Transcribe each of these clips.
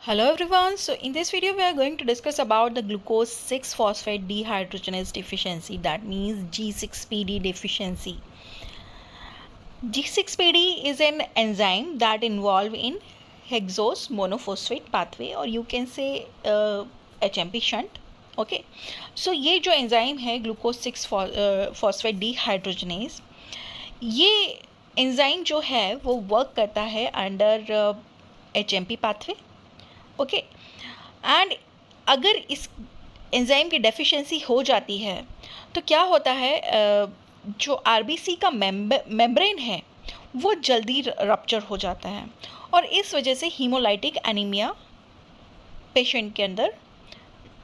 Hello everyone. So in this video we are going to discuss about the glucose 6-phosphate dehydrogenase deficiency, that means G6PD deficiency. G6PD is an enzyme that involved in hexose monophosphate pathway or you can say HMP shunt. Okay, so ये जो enzyme है glucose 6-phosphate dehydrogenase, ये enzyme जो है वो work करता है under HMP pathway. Okay, and अगर इस एंजाइम की डेफिशिएंसी हो जाती है तो क्या होता है, जो आरबीसी का मेम्ब्रेन है वो जल्दी रप्चर हो जाता है और इस वजह से हीमोलाइटिक एनीमिया पेशेंट के अंदर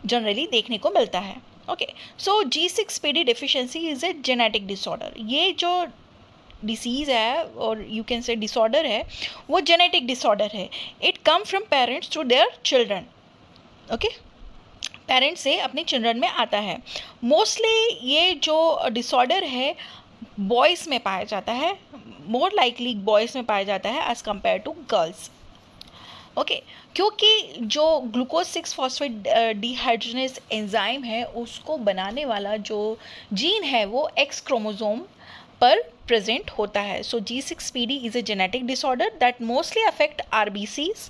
जनरली देखने को मिलता है. Okay, so G6PD deficiency is a genetic disorder. ये जो डिसीज़ है और यू कैन से डिसऑर्डर है वो जेनेटिक डिसऑर्डर है. It come from parents to their children. Okay, parents से अपने चिल्ड्रन में आता है. मोस्टली ये जो डिसऑर्डर है बॉयज़ में पाया जाता है, मोर लाइकली बॉयज़ में पाया जाता है as compared to girls. Okay, क्योंकि जो ग्लूकोज 6-phosphate dehydrogenase एंजाइम है उसको बनाने वाला जो जीन है वो एक्स क्रोमोसोम पर प्रेजेंट होता है. सो G6PD is a genetic disorder that mostly affect RBCs.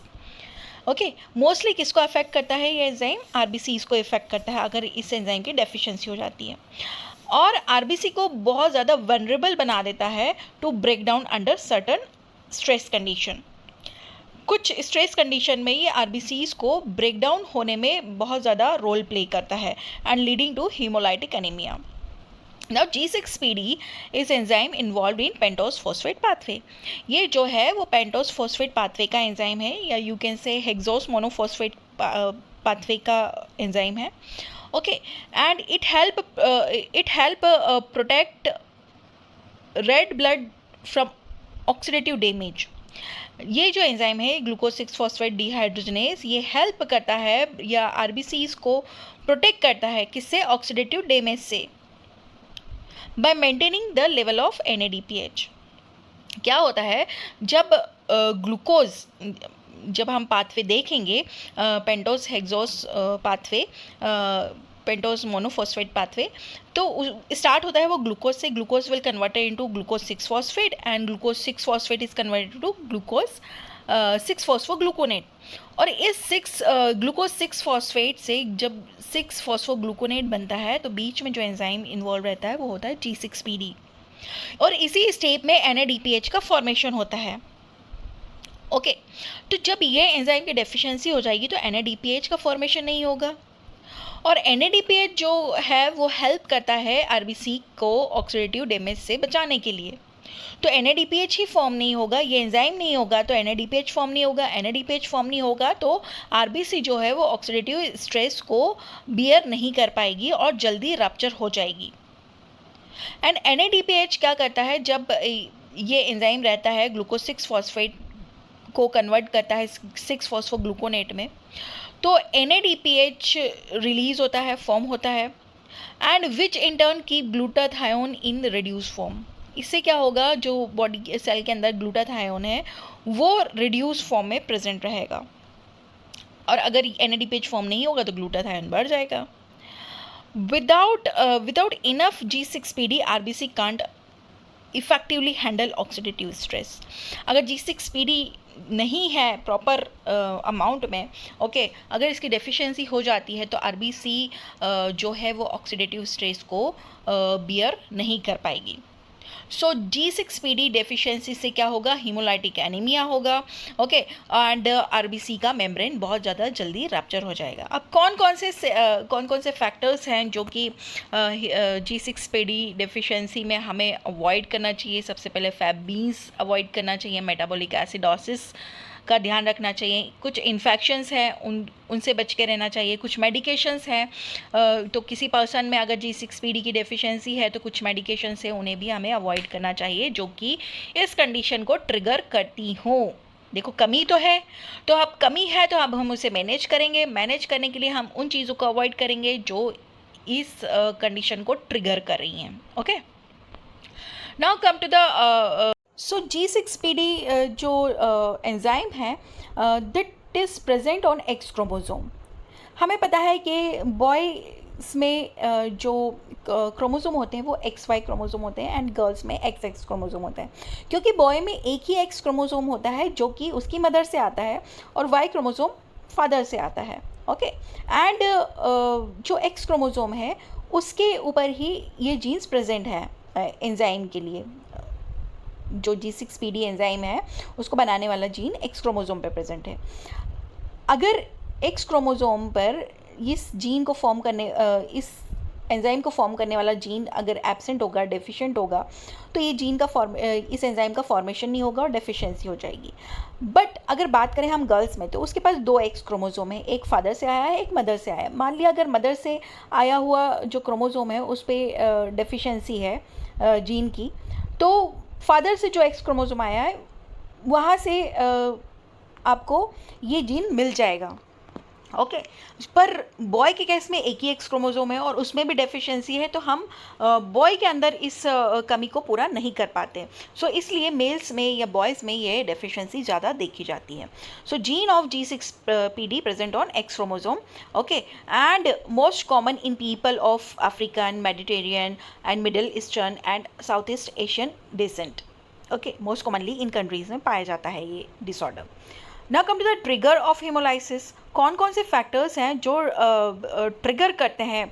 Okay, mostly किसको अफेक्ट करता है ये एंजाइम? RBCs को इफेक्ट करता है अगर इस एंजाइम की डेफिशिएंसी हो जाती है, और RBC को बहुत ज़्यादा वनरेबल बना देता है to break down under certain stress condition. कुछ स्ट्रेस कंडीशन में ये RBCs को ब्रेक डाउन होने में बहुत ज़्यादा रोल प्ले करता है and leading to haemolytic anaemia. Now G6PD is enzyme involved in pentose phosphate pathway. ये जो है वो pentose phosphate pathway का एंजाइम है या you can say hexose monophosphate pathway का एंजाइम है. Okay, and it help protect red blood from oxidative damage. ये जो एंजाइम है ग्लूकोज 6-phosphate dehydrogenase ये हेल्प करता है या RBCs को प्रोटेक्ट करता है किससे? ऑक्सीडेटिव डैमेज से, by maintaining the level of NADPH. क्या होता है जब ग्लूकोज जब हम पाथवे देखेंगे pentose hexose pathway, pentose monophosphate pathway, तो स्टार्ट होता है वो ग्लूकोज से. Glucose will converted into glucose 6-phosphate and glucose 6-phosphate is converted to glucose 6-phosphogluconate. और इस ग्लूकोज 6-phosphate से जब 6-phosphogluconate बनता है तो बीच में जो एंजाइम इन्वॉल्व रहता है वो होता है G6PD, और इसी स्टेप में NADPH का फॉर्मेशन होता है. ओके, तो जब ये एंजाइम की डेफिशिएंसी हो जाएगी तो NADPH का फॉर्मेशन नहीं होगा, और NADPH जो है वो हेल्प करता है RBC को ऑक्सीडेटिव डैमेज से बचाने के लिए. तो NADPH ही फॉर्म नहीं होगा, ये एंजाइम नहीं होगा तो NADPH फॉर्म नहीं होगा. NADPH फॉर्म नहीं होगा तो RBC जो है वो ऑक्सीडेटिव स्ट्रेस को बियर नहीं कर पाएगी और जल्दी रप्चर हो जाएगी. एंड NADPH क्या करता है, जब ये एंजाइम रहता है ग्लूकोज 6-phosphate को कन्वर्ट करता है 6-phosphogluconate में, तो NADPH रिलीज होता है, फॉर्म होता है, and which in turn keep glutathione in reduce form. इससे क्या होगा, जो बॉडी सेल के अंदर ग्लूटाथायोन है वो रिड्यूस फॉर्म में प्रेजेंट रहेगा, और अगर NADPH फॉर्म नहीं होगा तो ग्लूटाथायोन बढ़ जाएगा. Without enough G6PD RBC can't effectively handle oxidative stress. अगर G6PD नहीं है प्रॉपर अमाउंट में, ओके, अगर इसकी डेफिशिएंसी हो जाती है तो RBC जो है वो ऑक्सीडेटिव स्ट्रेस को बियर नहीं कर पाएगी. सो G6PD डेफिशिएंसी से क्या होगा? हीमोलाइटिक एनीमिया होगा. ओके, एंड RBC का मेम्ब्रेन बहुत ज़्यादा जल्दी रैप्चर हो जाएगा. अब कौन कौन से फैक्टर्स हैं जो कि G6PD डेफिशिएंसी में हमें अवॉइड करना चाहिए? सबसे पहले फैबीन्स अवॉइड करना चाहिए, मेटाबॉलिक एसिडोसिस का ध्यान रखना चाहिए, कुछ इन्फेक्शंस हैं उनसे बच के रहना चाहिए, कुछ मेडिकेशंस हैं, तो किसी पर्सन में अगर G6PD की डेफिशिएंसी है तो कुछ मेडिकेशंस हैं उन्हें भी हमें अवॉइड करना चाहिए जो कि इस कंडीशन को ट्रिगर करती हों. देखो कमी तो है, तो अब कमी है तो अब हम उसे मैनेज करेंगे. मैनेज करने के लिए हम उन चीज़ों को अवॉइड करेंगे जो इस कंडीशन को ट्रिगर कर रही हैं. Okay, now come to the so G6PD जो एंजाइम है that is present on X chromosome. हमें पता है कि बॉयज़ में जो क्रोमोसोम होते हैं वो XY क्रोमोसोम होते हैं एंड गर्ल्स में XX क्रोमोसोम होते हैं, क्योंकि बॉय में एक ही X क्रोमोसोम होता है जो कि उसकी मदर से आता है और Y क्रोमोसोम फादर से आता है। ओके, एंड जो X क्रोमोसोम है उसके ऊपर ही ये जीन्स प्रेजेंट है एंजाइम के लिए। जो G6PD एंजाइम है उसको बनाने वाला जीन X क्रोमोसोम पे प्रेजेंट है। अगर X क्रोमोसोम पर इस जीन को फॉर्म करने इस एंजाइम को फॉर्म करने वाला जीन अगर एब्सेंट होगा, डेफिशिएंट होगा, तो ये जीन का इस एंजाइम का फॉर्मेशन नहीं होगा और डेफिशिएंसी हो जाएगी। बट अगर बात करें हम गर्ल्स में, तो उसके पास 2 X क्रोमोसोम है, एक फादर से आया है, एक मदर से आया है। मान लिया अगर मदर से आया हुआ जो क्रोमोसोम है उस पर डेफिशिएंसी है जीन की, तो फादर से जो X क्रोमोसोम आया है वहाँ से आपको ये जीन मिल जाएगा। ओके, पर बॉय के केस में एक ही X क्रोमोसोम है और उसमें भी डेफिशिएंसी है, तो हम बॉय के अंदर इस कमी को पूरा नहीं कर पाते। सो इसलिए मेल्स में या बॉयज़ में ये डेफिशिएंसी ज़्यादा देखी जाती है। So gene of G6PD present on X chromosome, okay, and most common in people of African, Mediterranean and Middle Eastern and South East Asian descent. Okay, most commonly in countries में पाया जाता है ये disorder. Now come to the trigger of haemolysis. कौन कौन से factors हैं जो ट्रिगर करते हैं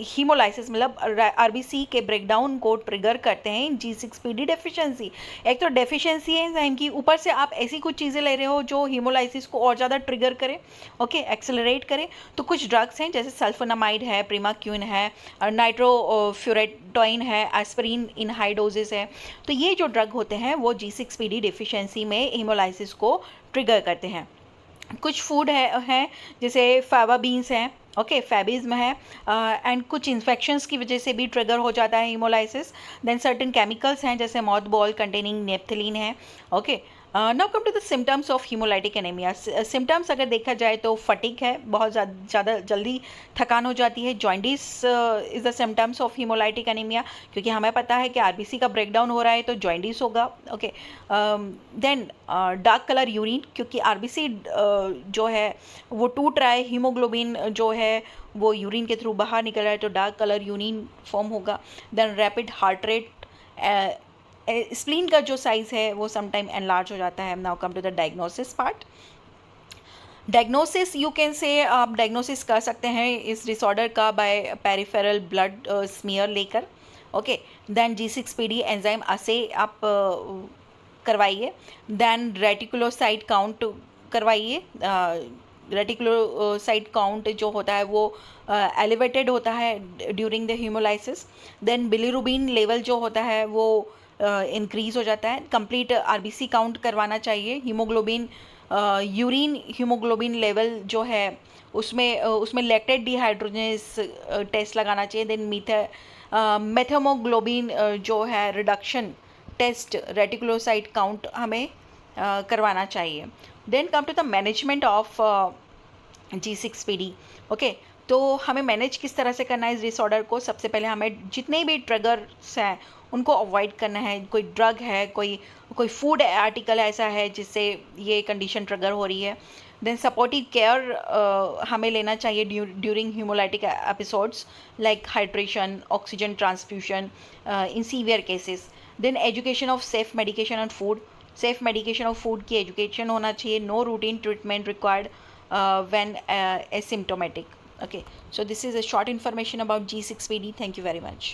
हीमोलाइसिस, मतलब RBC के ब्रेकडाउन को ट्रिगर करते हैं G6PD डेफिशिएंसी। एक तो डेफिशिएंसी है एंजाइम की, ऊपर से आप ऐसी कुछ चीज़ें ले रहे हो जो हीमोलाइसिस को और ज़्यादा ट्रिगर करे, ओके, एक्सेलरेट करे। तो कुछ ड्रग्स हैं जैसे सल्फोनामाइड है, प्रीमाक्यून है, नाइट्रोफ्यूरेटोइन है, एस्पिरिन इन हाई डोजेस है। तो ये जो ड्रग होते हैं वो G6PD डेफिशिएंसी में हीमोलाइसिस को ट्रिगर करते हैं। कुछ फूड है जैसे फावा बीन्स हैं, ओके, फैबिज्म है, एंड कुछ इन्फेक्शंस की वजह से भी ट्रिगर हो जाता है हीमोलाइसिस। देन सर्टेन केमिकल्स हैं जैसे मॉथ बॉल कंटेनिंग नेप्थलीन है, okay. Now come to the symptoms of haemolytic anaemia. Symptoms अगर देखा जाए तो फटीग है, बहुत ज़्यादा जल्दी थकान हो जाती है। Jaundice is the symptoms of haemolytic anaemia, क्योंकि हमें पता है कि RBC का ब्रेकडाउन हो रहा है तो जॉइंडिस होगा, okay. Then dark colour urine, क्योंकि RBC जो है वो टूट रहा है, हीमोग्लोबिन जो है वो यूरिन के थ्रू बाहर निकल रहा है, तो डार्क कलर यूरिन फॉर्म होगा। Then rapid heart rate, spleen का जो साइज़ है वो समटाइम एनलार्ज हो जाता है। Now come to the diagnosis part. Diagnosis, you can say आप डायग्नोसिस कर सकते हैं इस डिसऑर्डर का बाय पेरिफेरल ब्लड स्मीयर लेकर, okay. Then G6PD enzyme assay आप करवाइए। देन रेटिकुलोसाइट काउंट करवाइए। रेटिकुलोसाइट काउंट जो होता है वो एलिवेटेड होता है during the haemolysis. Then bilirubin level जो होता है वो इंक्रीज हो जाता है। कंप्लीट RBC काउंट करवाना चाहिए। हीमोग्लोबिन यूरिन हीमोग्लोबिन लेवल जो है उसमें लैक्टेट डिहाइड्रोजनेस टेस्ट लगाना चाहिए। देन मेथेमोग्लोबिन जो है रिडक्शन टेस्ट, रेटिकुलोसाइट काउंट हमें करवाना चाहिए। Then come to the management of G6PD, okay. तो हमें मैनेज किस तरह से करना है इस डिसऑर्डर को? सबसे पहले हमें जितने भी ट्रिगर्स हैं उनको अवॉइड करना है। कोई ड्रग है, कोई फूड आर्टिकल ऐसा है जिससे ये कंडीशन ट्रिगर हो रही है। देन सपोर्टिव केयर हमें लेना चाहिए during haemolytic episodes like hydration, oxygen transfusion in severe cases. Then education of safe medication and food, safe medication of food की एजुकेशन होना चाहिए। No routine treatment required when asymptomatic, okay. So this is a short information about G6PD. Thank you very much.